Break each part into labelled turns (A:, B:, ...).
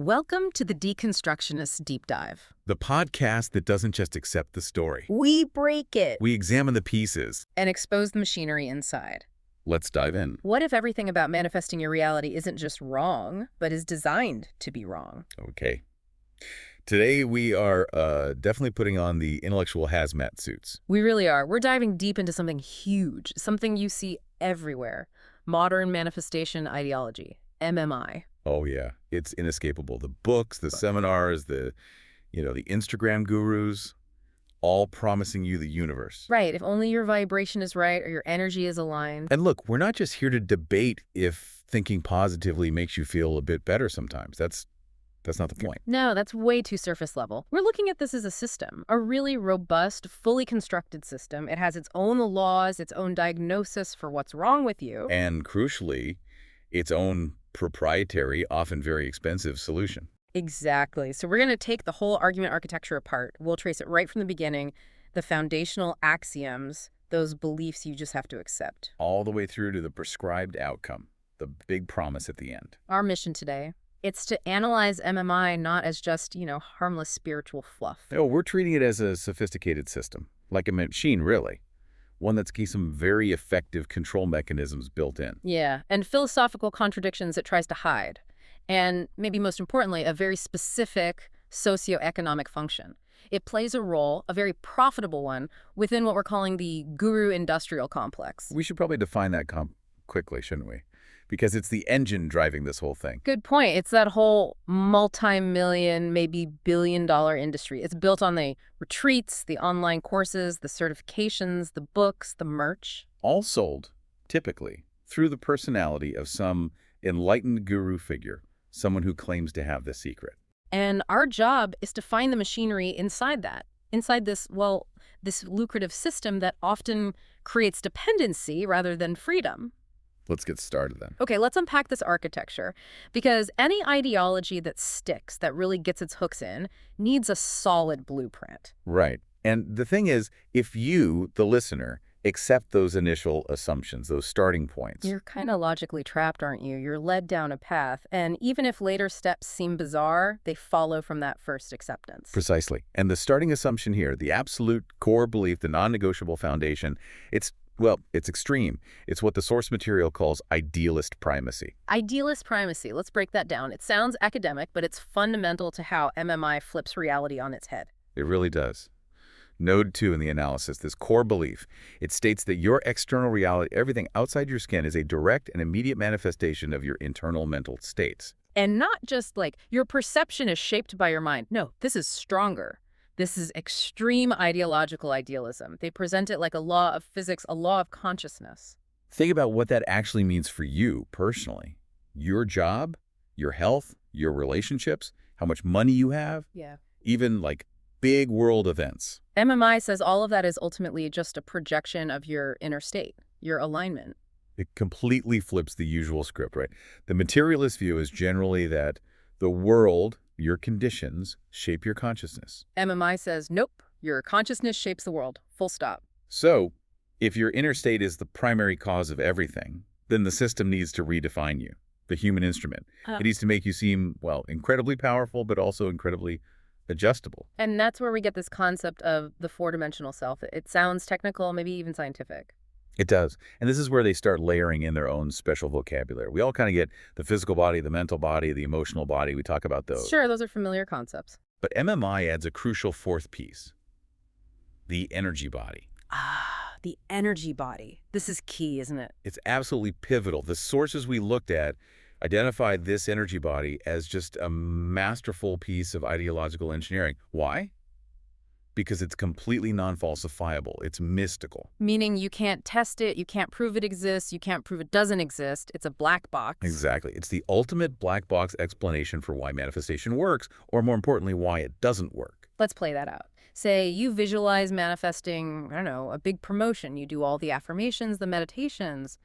A: Welcome to the Deconstructionist Deep Dive.
B: The podcast that doesn't just accept the story.
A: We break it
B: We examine the pieces.
A: and expose the machinery inside.
B: Let's dive in.
A: What if everything about manifesting your reality isn't just wrong, but is designed to be wrong?
B: Okay. Today we are definitely putting on the intellectual hazmat suits.
A: We really are. We're diving deep into something huge, something you see everywhere. Modern manifestation ideology, MMI.
B: Oh yeah, it's inescapable. The books, the seminars, the Instagram gurus, all promising you the universe.
A: Right, if only your vibration is right or your energy is aligned.
B: And look, we're not just here to debate if thinking positively makes you feel a bit better sometimes. That's not the point.
A: No, that's way too surface level. We're looking at this as a system, a really robust, fully constructed system. It has its own laws, its own diagnosis for what's wrong with you.
B: And crucially, its own proprietary, often very expensive solution.
A: Exactly. So we're going to take the whole argument architecture apart. We'll trace it right from the beginning, the foundational axioms, those beliefs you just have to accept.
B: All the way through to the prescribed outcome, the big promise at the end.
A: Our mission today, it's to analyze MMI not as just, harmless spiritual fluff.
B: No, we're treating it as a sophisticated system, like a machine, really. One that's got some very effective control mechanisms built in.
A: Yeah, and philosophical contradictions it tries to hide. And maybe most importantly, a very specific socioeconomic function. It plays a role, a very profitable one, within what we're calling the guru-industrial complex.
B: We should probably define that quickly, shouldn't we? Because it's the engine driving this whole thing.
A: Good point. It's that whole multi-million, maybe billion-dollar industry. It's built on the retreats, the online courses, the certifications, the books, the merch.
B: All sold, typically, through the personality of some enlightened guru figure, someone who claims to have the secret.
A: And our job is to find the machinery inside that, inside this lucrative system that often creates dependency rather than freedom.
B: Let's get started then.
A: Okay, let's unpack this architecture, because any ideology that sticks, that really gets its hooks in, needs a solid blueprint.
B: Right. And the thing is, if you, the listener, accept those initial assumptions, those starting points.
A: You're kind of logically trapped, aren't you? You're led down a path, and even if later steps seem bizarre, they follow from that first acceptance.
B: Precisely. And the starting assumption here, the absolute core belief, the non-negotiable foundation, it's extreme. It's what the source material calls idealist primacy.
A: Idealist primacy. Let's break that down. It sounds academic, but it's fundamental to how MMI flips reality on its head.
B: It really does. Node 2 in the analysis, this core belief, it states that your external reality, everything outside your skin, is a direct and immediate manifestation of your internal mental states.
A: And not just like your perception is shaped by your mind. No, this is stronger. This is extreme ideological idealism. They present it like a law of physics, a law of consciousness.
B: Think about what that actually means for you personally. Your job, your health, your relationships, how much money you have.
A: Yeah.
B: Even like big world events.
A: MMI says all of that is ultimately just a projection of your inner state, your alignment.
B: It completely flips the usual script, right? The materialist view is generally that the world, your conditions, shape your consciousness.
A: MMI says, nope, your consciousness shapes the world, full stop.
B: So, if your inner state is the primary cause of everything, then the system needs to redefine you, the human instrument. It needs to make you seem, incredibly powerful, but also incredibly adjustable.
A: And that's where we get this concept of the four-dimensional self. It sounds technical, maybe even scientific.
B: It does. And this is where they start layering in their own special vocabulary. We all kind of get the physical body, the mental body, the emotional body. We talk about those.
A: Sure, those are familiar concepts.
B: But MMI adds a crucial fourth piece, the energy body.
A: The energy body. This is key, isn't it?
B: It's absolutely pivotal. The sources we looked at identified this energy body as just a masterful piece of ideological engineering. Why? Because it's completely non-falsifiable. It's mystical.
A: Meaning you can't test it, you can't prove it exists, you can't prove it doesn't exist. It's a black box.
B: Exactly. It's the ultimate black box explanation for why manifestation works, or more importantly, why it doesn't work.
A: Let's play that out. Say you visualize manifesting, a big promotion. You do all the affirmations, the meditations,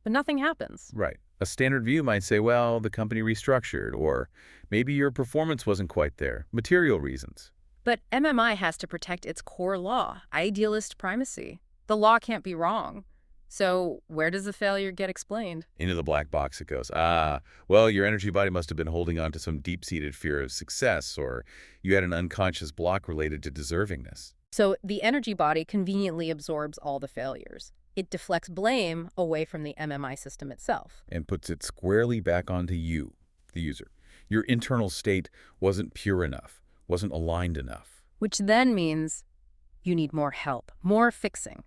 A: but nothing happens.
B: Right. A standard view might say, well, the company restructured, or maybe your performance wasn't quite there. Material reasons.
A: But MMI has to protect its core law, idealist primacy. The law can't be wrong. So where does the failure get explained?
B: Into the black box it goes. Well, your energy body must have been holding on to some deep-seated fear of success, or you had an unconscious block related to deservingness.
A: So the energy body conveniently absorbs all the failures. It deflects blame away from the MMI system itself.
B: And puts it squarely back onto you, the user. Your internal state wasn't pure enough, wasn't aligned enough.
A: Which then means you need more help, more fixing.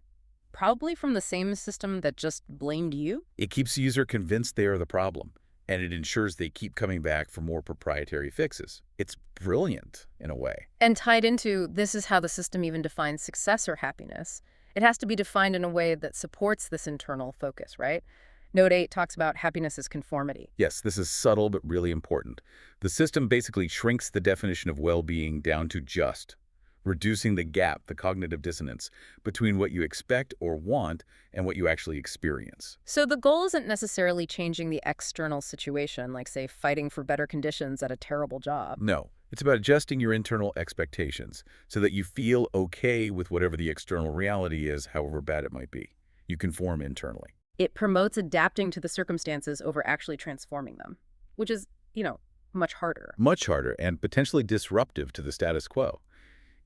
A: Probably from the same system that just blamed you?
B: It keeps the user convinced they are the problem, and it ensures they keep coming back for more proprietary fixes. It's brilliant, in a way.
A: And tied into this is how the system even defines success or happiness. It has to be defined in a way that supports this internal focus, right? Note 8 talks about happiness as conformity.
B: Yes, this is subtle but really important. The system basically shrinks the definition of well-being down to just, reducing the gap, the cognitive dissonance, between what you expect or want and what you actually experience.
A: So the goal isn't necessarily changing the external situation, like, say, fighting for better conditions at a terrible job.
B: No, it's about adjusting your internal expectations so that you feel okay with whatever the external reality is, however bad it might be. You conform internally.
A: It promotes adapting to the circumstances over actually transforming them, which is, much harder.
B: Much harder and potentially disruptive to the status quo.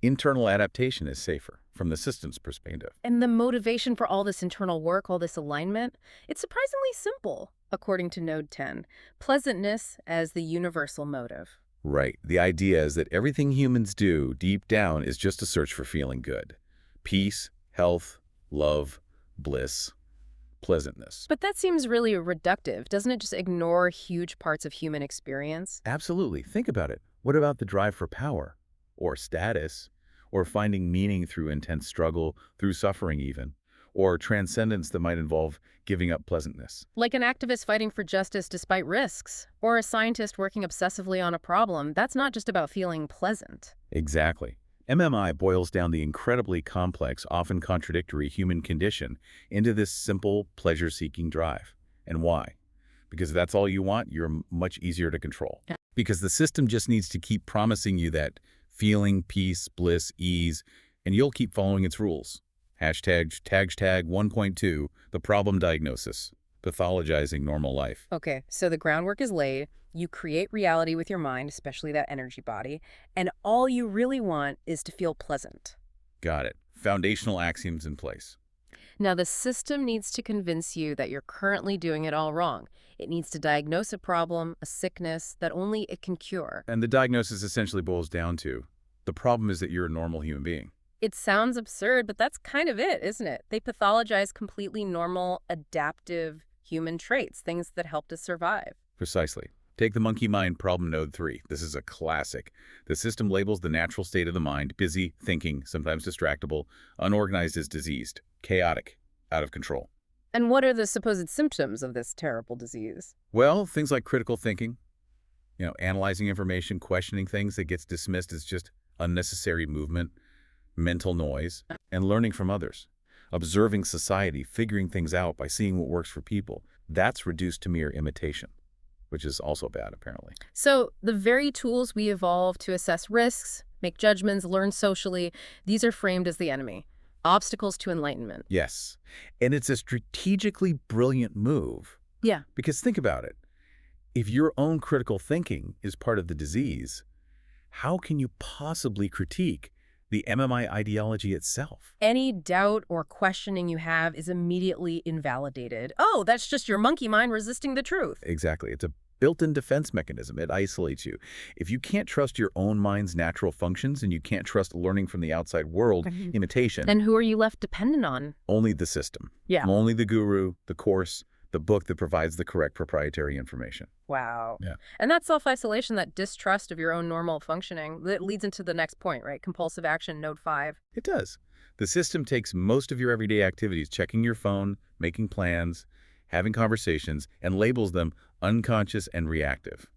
B: Internal adaptation is safer from the system's perspective.
A: And the motivation for all this internal work, all this alignment, it's surprisingly simple, according to Node 10. Pleasantness as the universal motive.
B: Right. The idea is that everything humans do deep down is just a search for feeling good. Peace, health, love, bliss, pleasantness.
A: But that seems really reductive. Doesn't it just ignore huge parts of human experience?
B: Absolutely. Think about it. What about the drive for power? Or status, or finding meaning through intense struggle, through suffering even, or transcendence that might involve giving up pleasantness.
A: Like an activist fighting for justice despite risks, or a scientist working obsessively on a problem. That's not just about feeling pleasant.
B: Exactly. MMI boils down the incredibly complex, often contradictory human condition into this simple, pleasure-seeking drive. And why? Because if that's all you want, you're much easier to control.
A: Yeah.
B: Because the system just needs to keep promising you that feeling, peace, bliss, ease, and you'll keep following its rules. Hashtag 1.2, the problem diagnosis, pathologizing normal life.
A: Okay, so the groundwork is laid. You create reality with your mind, especially that energy body, and all you really want is to feel pleasant.
B: Got it. Foundational axioms in place.
A: Now, the system needs to convince you that you're currently doing it all wrong. It needs to diagnose a problem, a sickness, that only it can cure.
B: And the diagnosis essentially boils down to, the problem is that you're a normal human being.
A: It sounds absurd, but that's kind of it, isn't it? They pathologize completely normal, adaptive human traits, things that helped us survive.
B: Precisely. Take the monkey mind problem node 3. This is a classic. The system labels the natural state of the mind, busy, thinking, sometimes distractible, unorganized as diseased, chaotic, out of control.
A: And what are the supposed symptoms of this terrible disease?
B: Well, things like critical thinking, analyzing information, questioning things that gets dismissed as just unnecessary movement, mental noise, and learning from others. Observing society, figuring things out by seeing what works for people. That's reduced to mere imitation, which is also bad, apparently.
A: So the very tools we evolved to assess risks, make judgments, learn socially, these are framed as the enemy. Obstacles to enlightenment.
B: Yes. And it's a strategically brilliant move.
A: Yeah.
B: Because think about it. If your own critical thinking is part of the disease, how can you possibly critique the MMI ideology itself?
A: Any doubt or questioning you have is immediately invalidated. Oh, that's just your monkey mind resisting the truth.
B: Exactly. It's a built-in defense mechanism. It isolates you. If you can't trust your own mind's natural functions and you can't trust learning from the outside world, imitation.
A: Then who are you left dependent on?
B: Only the system.
A: Yeah.
B: Only the guru, the course, the book that provides the correct proprietary information.
A: Wow.
B: Yeah.
A: And that self-isolation, that distrust of your own normal functioning, that leads into the next point, right? Compulsive action, node 5.
B: It does. The system takes most of your everyday activities, checking your phone, making plans, having conversations, and labels them unconscious and reactive.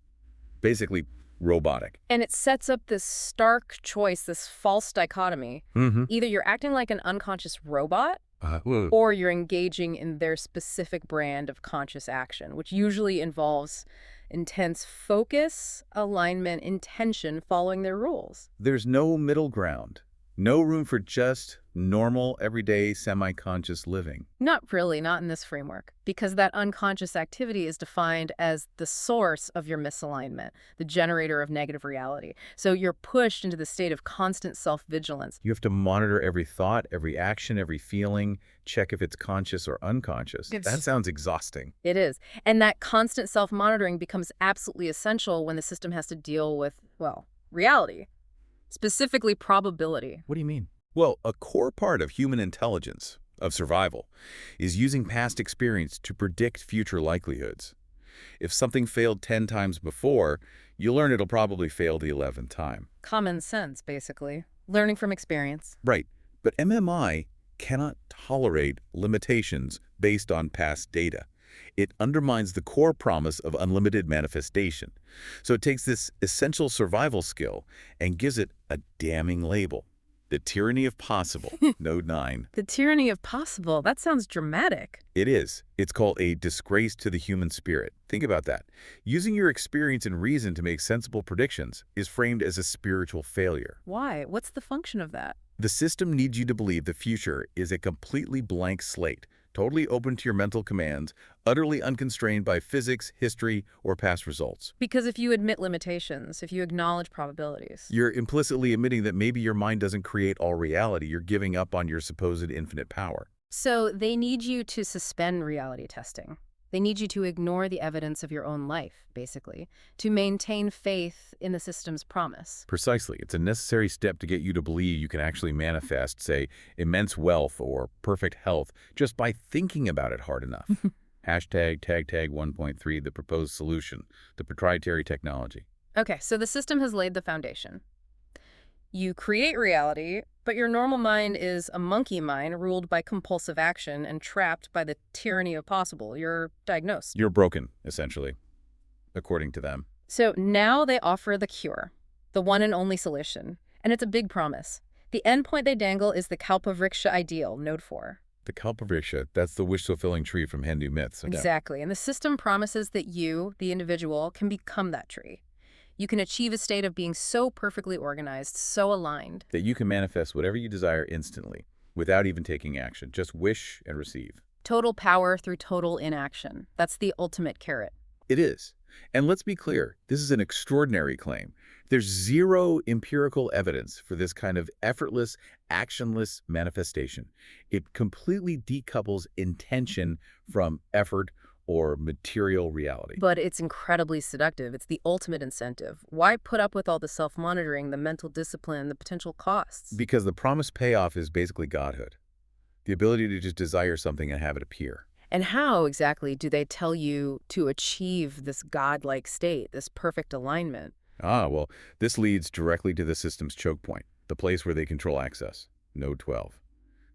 B: Basically, robotic.
A: And it sets up this stark choice, this false dichotomy. Either you're acting like an unconscious robot, or you're engaging in their specific brand of conscious action, which usually involves intense focus, alignment, intention, following their rules.
B: There's no middle ground. No room for just normal, everyday, semi-conscious living.
A: Not really, not in this framework, because that unconscious activity is defined as the source of your misalignment, the generator of negative reality. So you're pushed into the state of constant self-vigilance.
B: You have to monitor every thought, every action, every feeling, check if it's conscious or unconscious. That sounds exhausting.
A: It is. And that constant self-monitoring becomes absolutely essential when the system has to deal with, well, reality, specifically probability.
B: What do you mean? Well, a core part of human intelligence, of survival, is using past experience to predict future likelihoods. If something failed 10 times before, you learn it'll probably fail the 11th time.
A: Common sense, basically. Learning from experience.
B: Right. But MMI cannot tolerate limitations based on past data. It undermines the core promise of unlimited manifestation. So it takes this essential survival skill and gives it a damning label. The tyranny of possible, Node 9.
A: The tyranny of possible. That sounds dramatic.
B: It is. It's called a disgrace to the human spirit. Think about that. Using your experience and reason to make sensible predictions is framed as a spiritual failure.
A: Why? What's the function of that?
B: The system needs you to believe the future is a completely blank slate, totally open to your mental commands, utterly unconstrained by physics, history, or past results.
A: Because if you admit limitations, if you acknowledge probabilities.
B: You're implicitly admitting that maybe your mind doesn't create all reality. You're giving up on your supposed infinite power.
A: So they need you to suspend reality testing. They need you to ignore the evidence of your own life, basically, to maintain faith in the system's promise.
B: Precisely. It's a necessary step to get you to believe you can actually manifest, say, immense wealth or perfect health just by thinking about it hard enough. Hashtag tag 1.3, the proposed solution, the proprietary technology.
A: Okay, so the system has laid the foundation. You create reality, but your normal mind is a monkey mind ruled by compulsive action and trapped by the tyranny of possible. You're diagnosed.
B: You're broken, essentially, according to them.
A: So now they offer the cure, the one and only solution. And it's a big promise. The endpoint they dangle is the Kalpavriksha ideal, Node 4.
B: The Kalpavriksha, that's the wish-fulfilling tree from Hindu myths. Okay.
A: Exactly. And the system promises that you, the individual, can become that tree. You can achieve a state of being so perfectly organized, so aligned.
B: That you can manifest whatever you desire instantly, without even taking action. Just wish and receive.
A: Total power through total inaction. That's the ultimate carrot.
B: It is. And let's be clear, this is an extraordinary claim. There's zero empirical evidence for this kind of effortless, actionless manifestation. It completely decouples intention from effort or material reality.
A: But it's incredibly seductive. It's the ultimate incentive. Why put up with all the self-monitoring, the mental discipline, the potential costs?
B: Because the promised payoff is basically godhood. The ability to just desire something and have it appear.
A: And how exactly do they tell you to achieve this godlike state, this perfect alignment?
B: Well, this leads directly to the system's choke point, the place where they control access, Node 12.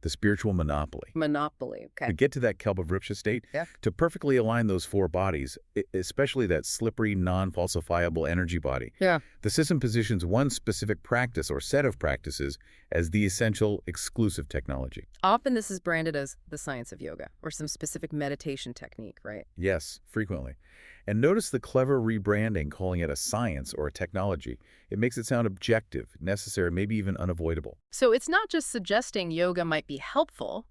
B: The spiritual monopoly.
A: Monopoly, okay.
B: To get to that Kalpavriksha state,
A: Yeah.
B: to perfectly align those four bodies, especially that slippery, non-falsifiable energy body,
A: Yeah.
B: the system positions one specific practice or set of practices as the essential, exclusive technology.
A: Often this is branded as the science of yoga or some specific meditation technique, right?
B: Yes, frequently. And notice the clever rebranding, calling it a science or a technology. It makes it sound objective, necessary, maybe even unavoidable.
A: So it's not just suggesting yoga might be helpful.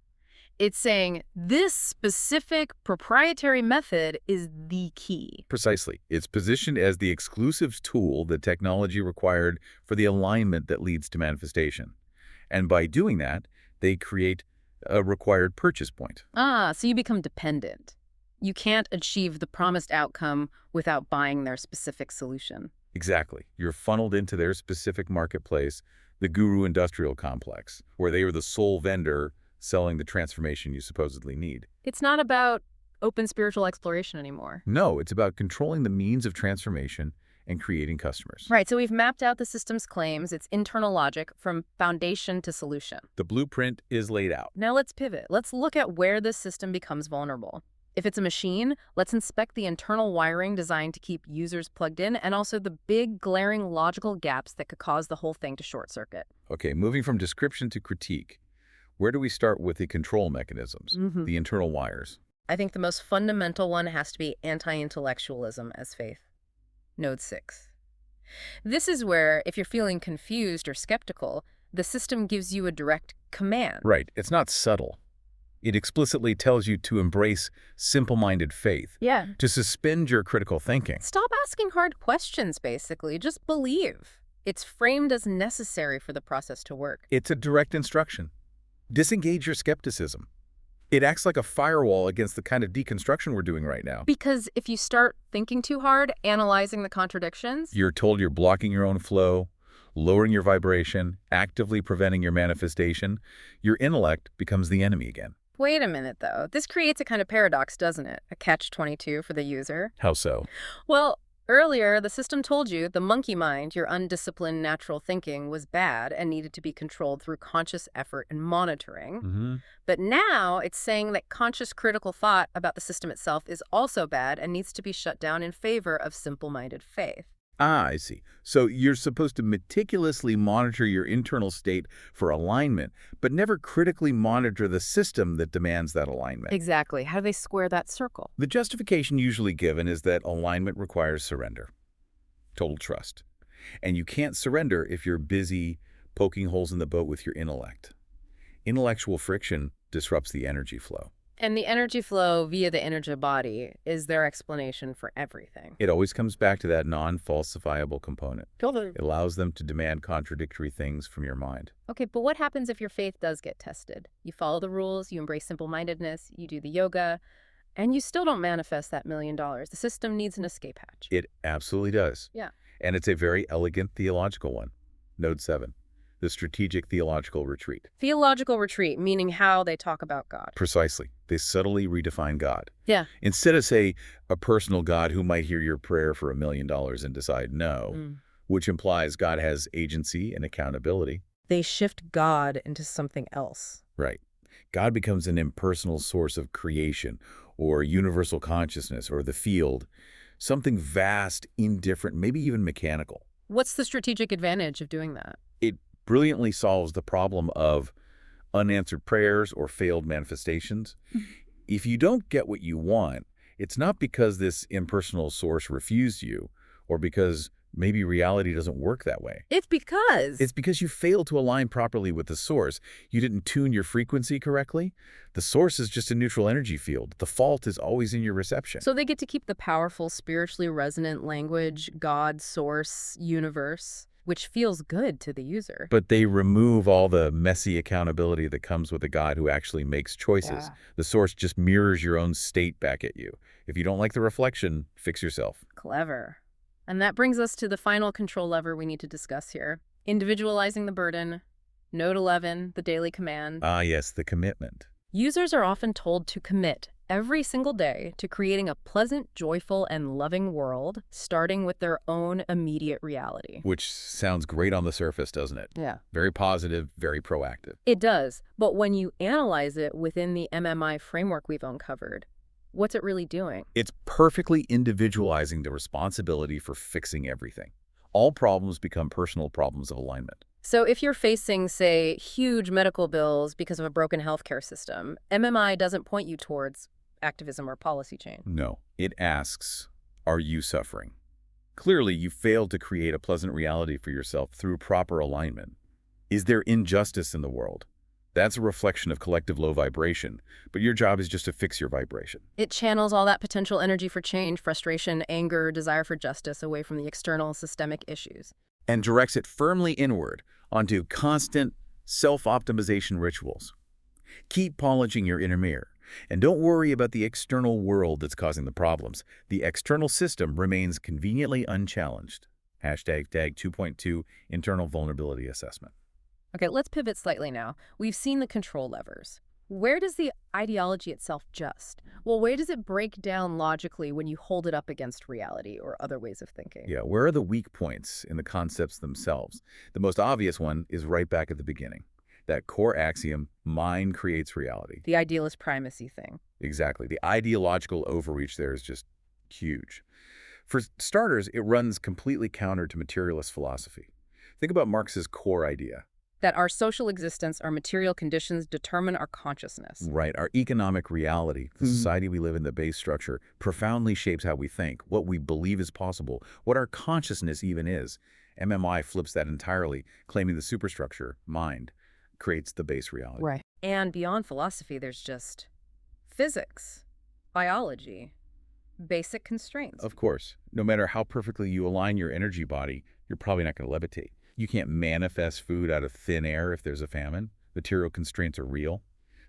A: It's saying this specific proprietary method is the key.
B: Precisely. It's positioned as the exclusive tool the technology required for the alignment that leads to manifestation. And by doing that, they create a required purchase point.
A: So you become dependent. You can't achieve the promised outcome without buying their specific solution.
B: Exactly. You're funneled into their specific marketplace, the guru industrial complex, where they are the sole vendor selling the transformation you supposedly need.
A: It's not about open spiritual exploration anymore.
B: No, it's about controlling the means of transformation and creating customers.
A: Right, so we've mapped out the system's claims, its internal logic, from foundation to solution.
B: The blueprint is laid out.
A: Now let's pivot. Let's look at where this system becomes vulnerable. If it's a machine, let's inspect the internal wiring designed to keep users plugged in and also the big, glaring logical gaps that could cause the whole thing to short circuit.
B: Okay, moving from description to critique. Where do we start with the control mechanisms, the internal wires?
A: I think the most fundamental one has to be anti-intellectualism as faith. Node 6. This is where, if you're feeling confused or skeptical, The system gives you a direct command.
B: Right. It's not subtle. It explicitly tells you to embrace simple-minded faith,
A: Yeah.
B: to suspend your critical thinking.
A: Stop asking hard questions, basically. Just believe. It's framed as necessary for the process to work.
B: It's a direct instruction. Disengage your skepticism. It acts like a firewall against the kind of deconstruction we're doing right now.
A: Because if you start thinking too hard, analyzing the contradictions,
B: You're told you're blocking your own flow, lowering your vibration, actively preventing your manifestation. Your intellect becomes the enemy again.
A: wait a minute, though. This creates a kind of paradox, doesn't it? A catch-22 for the user.
B: How so?
A: Well, earlier, the system told you the monkey mind, your undisciplined natural thinking, was bad and needed to be controlled through conscious effort and monitoring. But now it's saying that conscious critical thought about the system itself is also bad and needs to be shut down in favor of simple-minded faith.
B: Ah, I see. So you're supposed to meticulously monitor your internal state for alignment, but never critically monitor the system that demands that alignment.
A: Exactly. How do they square that circle?
B: The justification usually given is that alignment requires surrender, total trust. And you can't surrender if you're busy poking holes in the boat with your intellect. Intellectual friction disrupts the energy flow.
A: And the energy flow via the energy body is their explanation for everything.
B: It always comes back to that non-falsifiable component.
A: Totally.
B: It allows them to demand contradictory things from your mind.
A: Okay, but what happens if your faith does get tested? You follow the rules, you embrace simple-mindedness, you do the yoga, and you still don't manifest that $1 million. The system needs an escape hatch.
B: It absolutely does.
A: Yeah.
B: And it's a very elegant theological one. Node 7, the strategic theological retreat.
A: Theological retreat, meaning how they talk about God.
B: Precisely. They subtly redefine God.
A: Yeah.
B: Instead of, say, a personal God who might hear your prayer for $1 million and decide no, which implies God has agency and accountability.
A: They shift God into something else.
B: Right. God becomes an impersonal source of creation or universal consciousness or the field, something vast, indifferent, maybe even mechanical.
A: What's the strategic advantage of doing that?
B: It brilliantly solves the problem of unanswered prayers or failed manifestations. If you don't get what you want, it's not because this impersonal source refused you or because maybe reality doesn't work that way.
A: It's because
B: you failed to align properly with the source. You didn't tune your frequency correctly. The source is just a neutral energy field. The fault is always in your reception.
A: So they get to keep the powerful, spiritually resonant language, God, source, universe, which feels good to the user.
B: But they remove all the messy accountability that comes with a God who actually makes choices.
A: Yeah.
B: The source just mirrors your own state back at you. If you don't like the reflection, fix yourself.
A: Clever. And that brings us to the final control lever we need to discuss here. Individualizing the burden. Node 11, the daily command.
B: Ah, yes, the commitment.
A: Users are often told to commit every single day to creating a pleasant, joyful, and loving world, starting with their own immediate reality.
B: Which sounds great on the surface, doesn't it?
A: Yeah.
B: Very positive, very proactive.
A: It does. But when you analyze it within the MMI framework we've uncovered, what's it really doing?
B: It's perfectly individualizing the responsibility for fixing everything. All problems become personal problems of alignment.
A: So if you're facing, say, huge medical bills because of a broken healthcare system, MMI doesn't point you towards activism or policy change.
B: No, it asks, are you suffering? Clearly, you failed to create a pleasant reality for yourself through proper alignment. Is there injustice in the world? That's a reflection of collective low vibration, but your job is just to fix your vibration.
A: It channels all that potential energy for change, frustration, anger, desire for justice away from the external systemic issues.
B: And directs it firmly inward onto constant self-optimization rituals. Keep polishing your inner mirror, and don't worry about the external world that's causing the problems. The external system remains conveniently unchallenged. Hashtag DAG 2.2 Internal Vulnerability Assessment.
A: Okay, let's pivot slightly now. We've seen the control levers. Where does the ideology itself just? Well, where does it break down logically when you hold it up against reality or other ways of thinking?
B: Yeah, where are the weak points in the concepts themselves? The most obvious one is right back at the beginning. That core axiom, mind creates reality.
A: The idealist primacy thing.
B: Exactly. The ideological overreach there is just huge. For starters, it runs completely counter to materialist philosophy. Think about Marx's core idea.
A: That our social existence, our material conditions determine our consciousness.
B: Right. Our economic reality, the society we live in, the base structure, profoundly shapes how we think, what we believe is possible, what our consciousness even is. MMI flips that entirely, claiming the superstructure, mind, creates the base reality.
A: Right. And beyond philosophy, there's just physics, biology, basic constraints.
B: Of course, no matter how perfectly you align your energy body, you're probably not going to levitate. You can't manifest food out of thin air if there's a famine. Material constraints are real.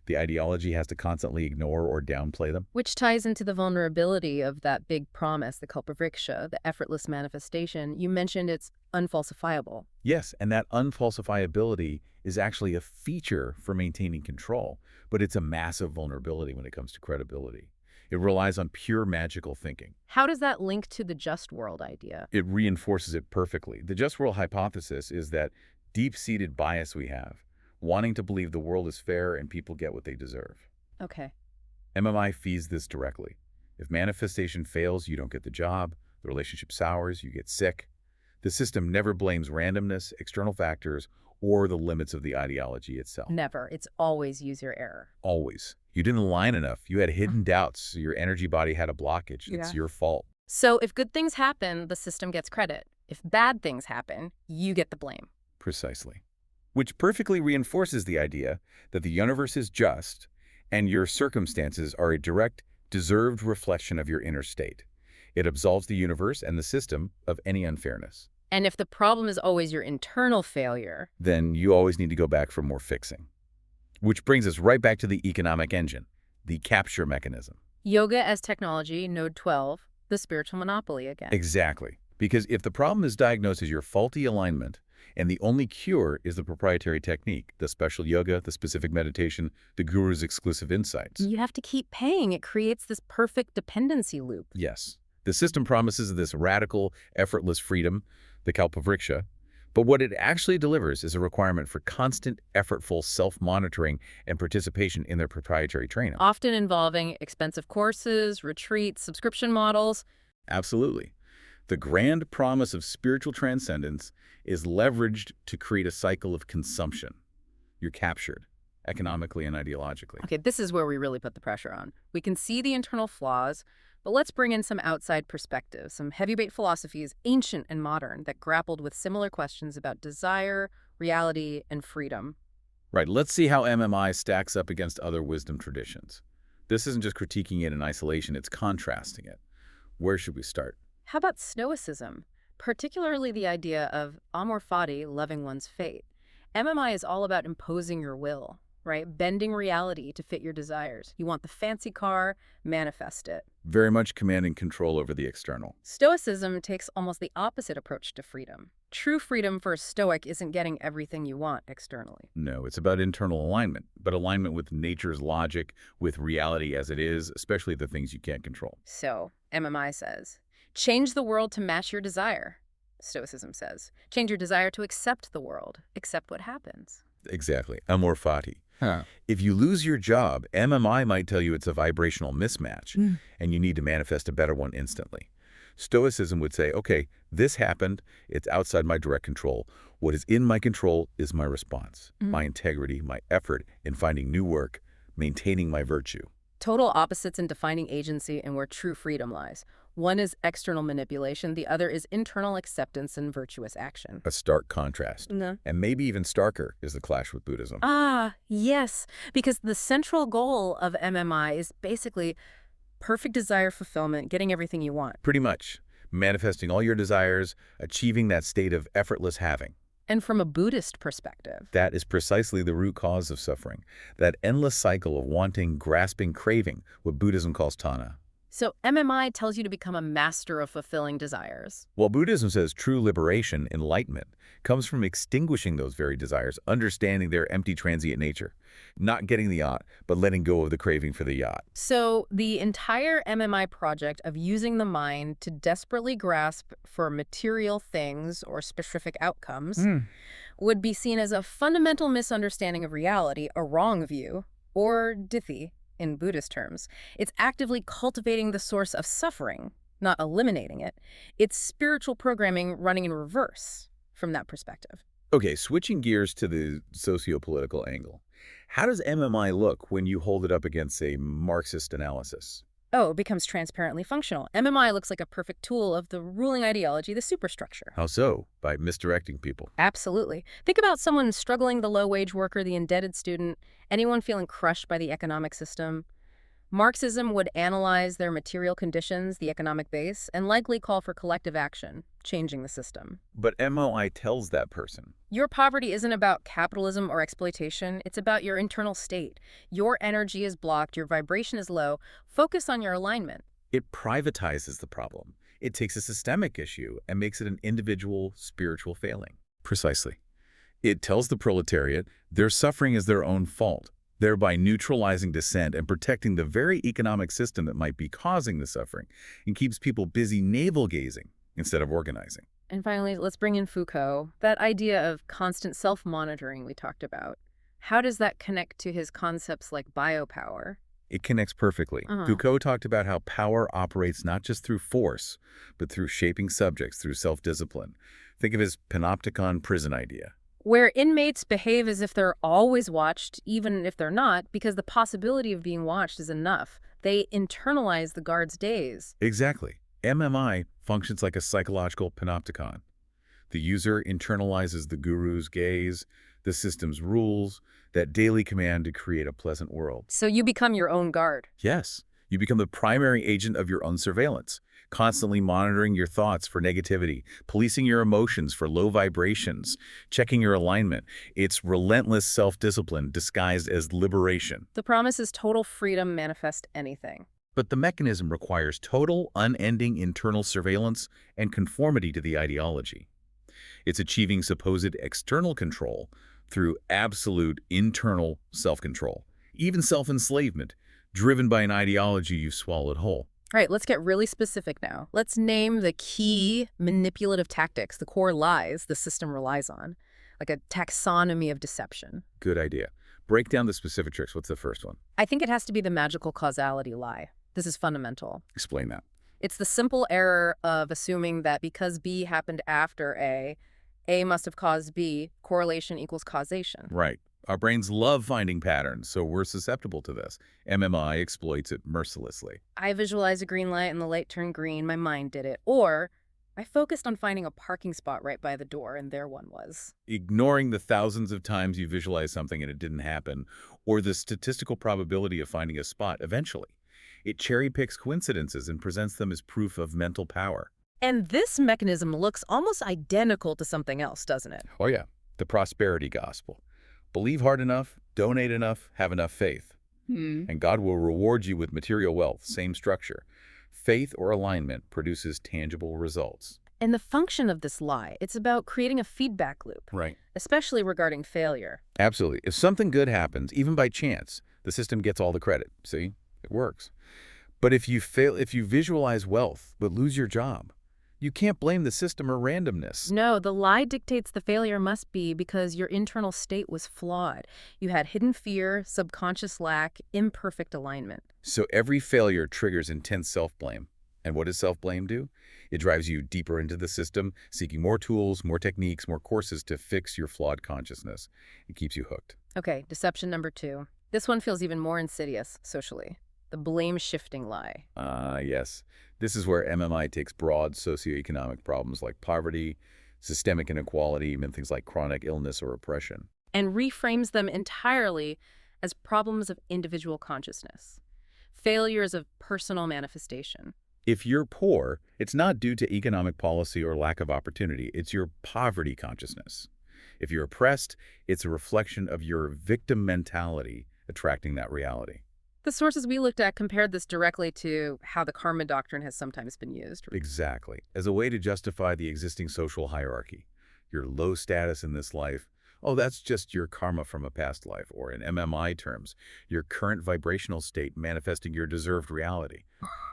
B: The ideology has to constantly ignore or downplay them.
A: Which ties into the vulnerability of that big promise, the Kalpavriksha, the effortless manifestation. You mentioned it's unfalsifiable.
B: Yes, and that unfalsifiability is actually a feature for maintaining control, but it's a massive vulnerability when it comes to credibility. It relies on pure magical thinking.
A: How does that link to the just world idea?
B: It reinforces it perfectly. The just world hypothesis is that deep-seated bias we have, wanting to believe the world is fair and people get what they deserve.
A: Okay.
B: MMI feeds this directly. If manifestation fails, you don't get the job, the relationship sours, you get sick. The system never blames randomness, external factors, or the limits of the ideology itself.
A: Never. It's always use your error.
B: Always. You didn't align enough. You had hidden doubts. Your energy body had a blockage. It's your fault.
A: So if good things happen, the system gets credit. If bad things happen, you get the blame.
B: Precisely. Which perfectly reinforces the idea that the universe is just and your circumstances are a direct, deserved reflection of your inner state. It absolves the universe and the system of any unfairness.
A: And if the problem is always your internal failure,
B: Then you always need to go back for more fixing. Which brings us right back to the economic engine, the capture mechanism.
A: yoga as technology, node 12, the spiritual monopoly again.
B: Exactly. Because if the problem is diagnosed as your faulty alignment, and the only cure is the proprietary technique, the special yoga, the specific meditation, the guru's exclusive insights.
A: You have to keep paying. It creates this perfect dependency loop.
B: Yes. The system promises this radical, effortless freedom, the Kalpavriksha, but what it actually delivers is a requirement for constant, effortful self-monitoring and participation in their proprietary training.
A: Often involving expensive courses, retreats, subscription models.
B: Absolutely. The grand promise of spiritual transcendence is leveraged to create a cycle of consumption. You're captured, economically and ideologically.
A: Okay, this is where we really put the pressure on. We can see the internal flaws, but let's bring in some outside perspectives, some heavyweight philosophies, ancient and modern, that grappled with similar questions about desire, reality, and freedom.
B: Right, let's see how MMI stacks up against other wisdom traditions. This isn't just critiquing it in isolation, it's contrasting it. Where should we start?
A: How about Stoicism, particularly the idea of amor fati, loving one's fate? MMI is all about imposing your will, right? Bending reality to fit your desires. You want the fancy car, manifest it.
B: Very much commanding control over the external.
A: Stoicism takes almost the opposite approach to freedom. True freedom for a Stoic isn't getting everything you want externally.
B: No, it's about internal alignment, but alignment with nature's logic, with reality as it is, especially the things you can't control.
A: So, MMI says, change the world to match your desire. Stoicism says, change your desire to accept the world, accept what happens.
B: Exactly. Amor fati. If you lose your job, MMI might tell you it's a vibrational mismatch, and you need to manifest a better one instantly. Stoicism would say, okay, this happened, it's outside my direct control. What is in my control is my response, my integrity, my effort in finding new work, maintaining my virtue.
A: Total opposites in defining agency and where true freedom lies. One is external manipulation, the other is internal acceptance and virtuous action.
B: A stark contrast.
A: No.
B: And maybe even starker is the clash with Buddhism.
A: Ah, yes, because the central goal of MMI is basically perfect desire fulfillment, getting everything you want.
B: Pretty much. Manifesting all your desires, achieving that state of effortless having.
A: And from a Buddhist perspective,
B: That is precisely the root cause of suffering. That endless cycle of wanting, grasping, craving, what Buddhism calls tanha.
A: so MMI tells you to become a master of fulfilling desires.
B: While Buddhism says true liberation, enlightenment, comes from extinguishing those very desires, understanding their empty transient nature. Not getting the yacht, but letting go of the craving for the yacht.
A: So the entire MMI project of using the mind to desperately grasp for material things or specific outcomes would be seen as a fundamental misunderstanding of reality, a wrong view, or ditthi in Buddhist terms. It's actively cultivating the source of suffering, not eliminating it. It's spiritual programming running in reverse from that perspective.
B: Okay, switching gears to the socio-political angle. How does MMI look when you hold it up against a Marxist analysis?
A: Oh, it becomes transparently functional. MMI looks like a perfect tool of the ruling ideology, the superstructure.
B: How so? By misdirecting people.
A: Absolutely. Think about someone struggling, the low-wage worker, the indebted student, anyone feeling crushed by the economic system. Marxism would analyze their material conditions, the economic base, and likely call for collective action, changing the system.
B: But MOI tells that person.
A: Your poverty isn't about capitalism or exploitation. It's about your internal state. Your energy is blocked. Your vibration is low. Focus on your alignment.
B: It privatizes the problem. It takes a systemic issue and makes it an individual spiritual failing. Precisely. It tells the proletariat their suffering is their own fault, thereby neutralizing dissent and protecting the very economic system that might be causing the suffering, and keeps people busy navel-gazing instead of organizing.
A: And finally, let's bring in Foucault, that idea of constant self-monitoring we talked about. How does that connect to his concepts like biopower?
B: It connects perfectly. Foucault talked about how power operates not just through force, but through shaping subjects, through self-discipline. Think of his panopticon prison idea.
A: Where inmates behave as if they're always watched, even if they're not, because the possibility of being watched is enough. They internalize the guard's days.
B: Exactly. MMI functions like a psychological panopticon. The user internalizes the guru's gaze, the system's rules, that daily command to create a pleasant world.
A: So you become your own guard.
B: Yes, you become the primary agent of your own surveillance, constantly monitoring your thoughts for negativity, policing your emotions for low vibrations, checking your alignment. It's relentless self-discipline disguised as liberation.
A: The promise is total freedom, manifest anything.
B: But the mechanism requires total, unending internal surveillance and conformity to the ideology. It's achieving supposed external control through absolute internal self-control, even self-enslavement, driven by an ideology you've swallowed whole.
A: All right, let's get really specific now. Let's name the key manipulative tactics, the core lies the system relies on, like a taxonomy of deception.
B: Good idea. Break down the specific tricks. What's the first one?
A: I think it has to be the magical causality lie. This is fundamental.
B: Explain that.
A: It's the simple error of assuming that because B happened after A must have caused B, correlation equals causation.
B: Right. Our brains love finding patterns, so we're susceptible to this. MMI exploits it mercilessly.
A: I visualized a green light and the light turned green. My mind did it. Or I focused on finding a parking spot right by the door, and there one was.
B: Ignoring the thousands of times you visualize something and it didn't happen, or the statistical probability of finding a spot eventually. It cherry-picks coincidences and presents them as proof of mental power.
A: And this mechanism looks almost identical to something else, doesn't it?
B: Oh yeah, the prosperity gospel. Believe hard enough, donate enough, have enough faith. And God will reward you with material wealth, same structure. Faith or alignment produces tangible results.
A: And the function of this lie, it's about creating a feedback loop.
B: Right.
A: Especially regarding failure.
B: Absolutely. If something good happens, even by chance, the system gets all the credit. See? It works. But if you fail, if you visualize wealth but lose your job, you can't blame the system or randomness.
A: No, the lie dictates the failure must be because your internal state was flawed. You had hidden fear, subconscious lack, imperfect alignment.
B: So every failure triggers intense self-blame. And what does self-blame do? It drives you deeper into the system, seeking more tools, more techniques, more courses to fix your flawed consciousness. It keeps you hooked.
A: Okay, deception number 2. This one feels even more insidious socially. The blame-shifting lie.
B: Yes. This is where MMI takes broad socioeconomic problems like poverty, systemic inequality, even things like chronic illness or oppression,
A: And reframes them entirely as problems of individual consciousness. Failures of personal manifestation.
B: If you're poor, it's not due to economic policy or lack of opportunity. It's your poverty consciousness. If you're oppressed, it's a reflection of your victim mentality attracting that reality.
A: The sources we looked at compared this directly to how the karma doctrine has sometimes been used.
B: Exactly. As a way to justify the existing social hierarchy. Your low status in this life, oh, that's just your karma from a past life. Or in MMI terms, your current vibrational state manifesting your deserved reality.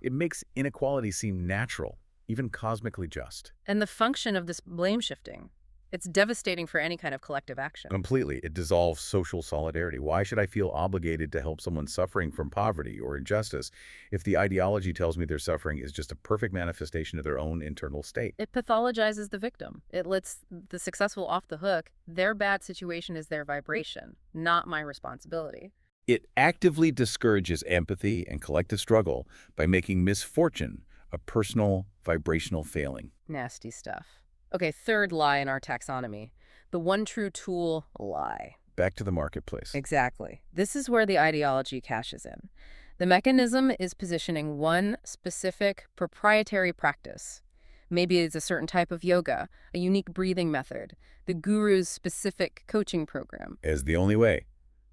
B: It makes inequality seem natural, even cosmically just.
A: And the function of this blame shifting, it's devastating for any kind of collective action.
B: Completely. It dissolves social solidarity. Why should I feel obligated to help someone suffering from poverty or injustice if the ideology tells me their suffering is just a perfect manifestation of their own internal state?
A: It pathologizes the victim. It lets the successful off the hook. Their bad situation is their vibration, not my responsibility.
B: It actively discourages empathy and collective struggle by making misfortune a personal vibrational failing.
A: Nasty stuff. Okay, third lie in our taxonomy. The one true tool, lie.
B: Back to the marketplace.
A: Exactly. This is where the ideology cashes in. The mechanism is positioning one specific proprietary practice. Maybe it's a certain type of yoga, a unique breathing method, the guru's specific coaching program.
B: As the only way.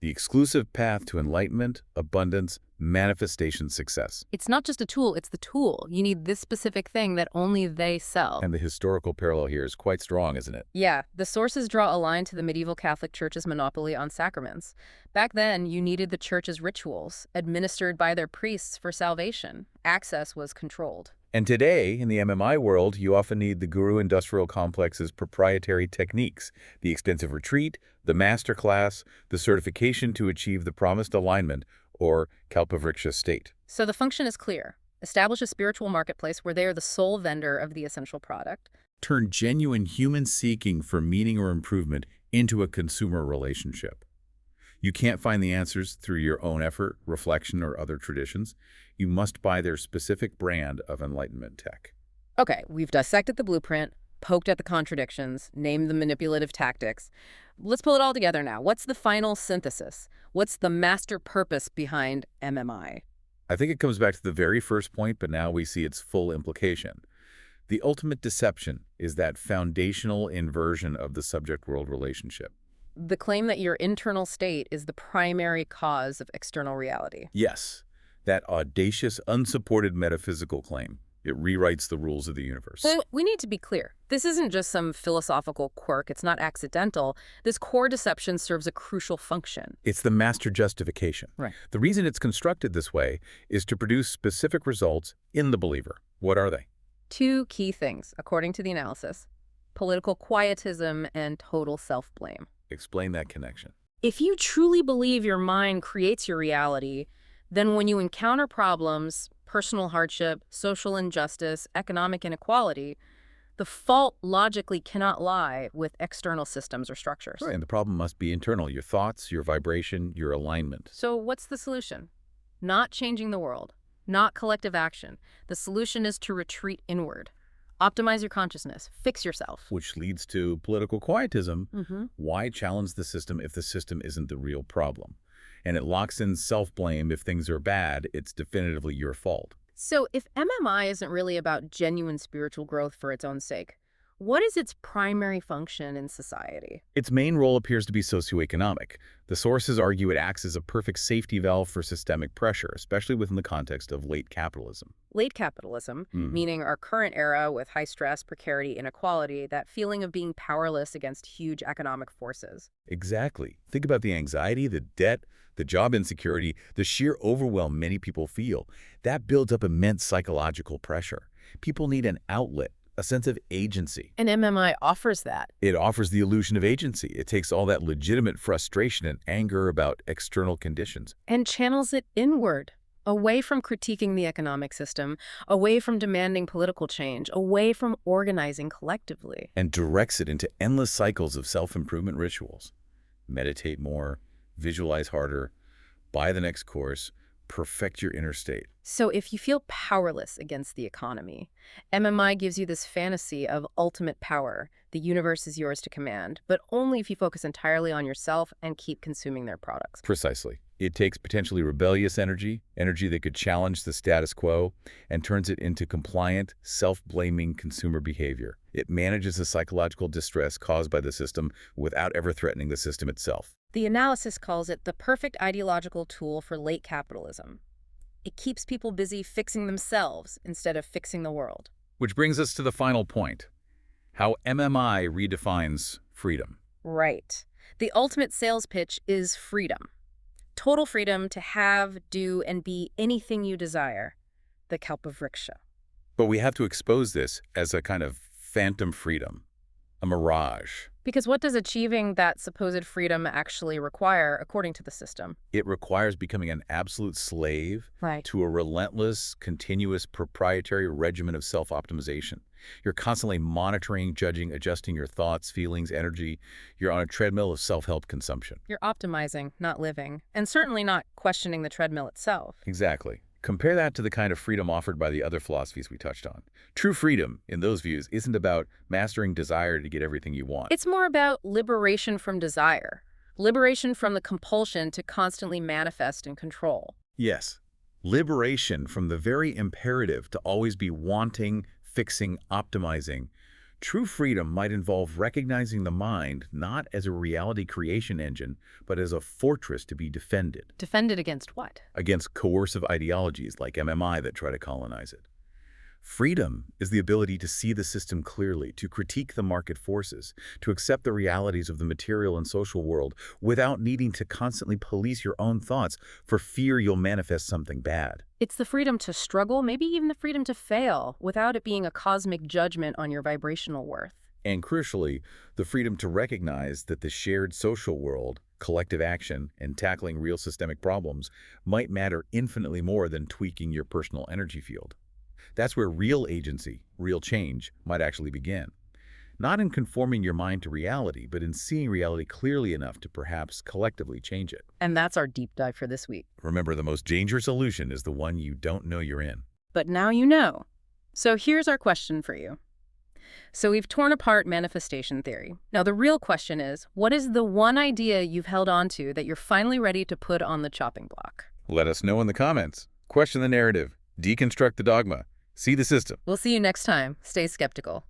B: The exclusive path to enlightenment, abundance, manifestation success.
A: It's not just a tool, it's the tool. You need this specific thing that only they sell.
B: And the historical parallel here is quite strong, isn't it?
A: Yeah, the sources draw a line to the medieval Catholic Church's monopoly on sacraments. Back then, you needed the Church's rituals, administered by their priests for salvation. Access was controlled.
B: And today, in the MMI world, you often need the Guru Industrial Complex's proprietary techniques, the extensive retreat, the master class, the certification to achieve the promised alignment, or Kalpavriksha state.
A: So the function is clear. Establish a spiritual marketplace where they are the sole vendor of the essential product.
B: Turn genuine human seeking for meaning or improvement into a consumer relationship. You can't find the answers through your own effort, reflection, or other traditions. You must buy their specific brand of enlightenment tech.
A: Okay, we've dissected the blueprint, poked at the contradictions, named the manipulative tactics. Let's pull it all together now. What's the final synthesis? What's the master purpose behind MMI?
B: I think it comes back to the very first point, but now we see its full implication. The ultimate deception is that foundational inversion of the subject-world relationship.
A: The claim that your internal state is the primary cause of external reality.
B: Yes, that audacious, unsupported metaphysical claim. It rewrites the rules of the universe.
A: So we need to be clear. This isn't just some philosophical quirk. It's not accidental. This core deception serves a crucial function.
B: It's the master justification.
A: Right.
B: The reason it's constructed this way is to produce specific results in the believer. What are they?
A: Two key things, according to the analysis: political quietism and total self-blame.
B: Explain that connection.
A: If you truly believe your mind creates your reality, then when you encounter problems, personal hardship, social injustice, economic inequality, the fault logically cannot lie with external systems or structures.
B: Right, and the problem must be internal, your thoughts, your vibration, your alignment.
A: So what's the solution? Not changing the world, not collective action. The solution is to retreat inward. Optimize your consciousness. Fix yourself.
B: Which leads to political quietism.
A: Mm-hmm.
B: Why challenge the system if the system isn't the real problem? And it locks in self-blame. If things are bad, it's definitively your fault.
A: So if MMI isn't really about genuine spiritual growth for its own sake, what is its primary function in society?
B: Its main role appears to be socioeconomic. The sources argue it acts as a perfect safety valve for systemic pressure, especially within the context of late capitalism.
A: Late capitalism, meaning our current era with high stress, precarity, inequality, that feeling of being powerless against huge economic forces.
B: Exactly. Think about the anxiety, the debt, the job insecurity, the sheer overwhelm many people feel. That builds up immense psychological pressure. People need an outlet, a sense of agency.
A: And MMI offers that.
B: It offers the illusion of agency. It takes all that legitimate frustration and anger about external conditions
A: And channels it inward, away from critiquing the economic system, away from demanding political change, away from organizing collectively.
B: and directs it into endless cycles of self-improvement rituals. Meditate more, visualize harder, buy the next course, perfect your inner state.
A: So if you feel powerless against the economy, MMI gives you this fantasy of ultimate power. The universe is yours to command, but only if you focus entirely on yourself and keep consuming their products.
B: Precisely. It takes potentially rebellious energy that could challenge the status quo, and turns it into compliant, self-blaming consumer behavior. It manages the psychological distress caused by the system without ever threatening the system itself.
A: The analysis calls it the perfect ideological tool for late capitalism. It keeps people busy fixing themselves instead of fixing the world.
B: Which brings us to the final point: how MMI redefines freedom.
A: Right. The ultimate sales pitch is freedom. Total freedom to have, do, and be anything you desire. The Kalpavriksha.
B: But we have to expose this as a kind of phantom freedom, a mirage.
A: Because what does achieving that supposed freedom actually require, according to the system?
B: It requires becoming an absolute slave
A: Right.
B: to a relentless, continuous, proprietary regimen of self-optimization. You're constantly monitoring, judging, adjusting your thoughts, feelings, energy. You're on a treadmill of self-help consumption.
A: You're optimizing, not living, and certainly not questioning the treadmill itself.
B: Exactly. Compare that to the kind of freedom offered by the other philosophies we touched on. True freedom, in those views, isn't about mastering desire to get everything you want.
A: It's more about liberation from desire, liberation from the compulsion to constantly manifest and control.
B: Yes, liberation from the very imperative to always be wanting, fixing, optimizing. True freedom might involve recognizing the mind not as a reality creation engine, but as a fortress to be defended
A: Defended against what?
B: against coercive ideologies like MMI that try to colonize it. Freedom is the ability to see the system clearly, to critique the market forces, to accept the realities of the material and social world without needing to constantly police your own thoughts for fear you'll manifest something bad.
A: It's the freedom to struggle, maybe even the freedom to fail, without it being a cosmic judgment on your vibrational worth.
B: And crucially, the freedom to recognize that the shared social world, collective action, and tackling real systemic problems might matter infinitely more than tweaking your personal energy field. That's where real agency, real change, might actually begin. Not in conforming your mind to reality, but in seeing reality clearly enough to perhaps collectively change it.
A: And that's our deep dive for this week.
B: Remember, the most dangerous illusion is the one you don't know you're in.
A: But now you know. So here's our question for you. So we've torn apart manifestation theory. Now the real question is, what is the one idea you've held on to that you're finally ready to put on the chopping block?
B: Let us know in the comments. Question the narrative. Deconstruct the dogma. See the system.
A: We'll see you next time. Stay skeptical.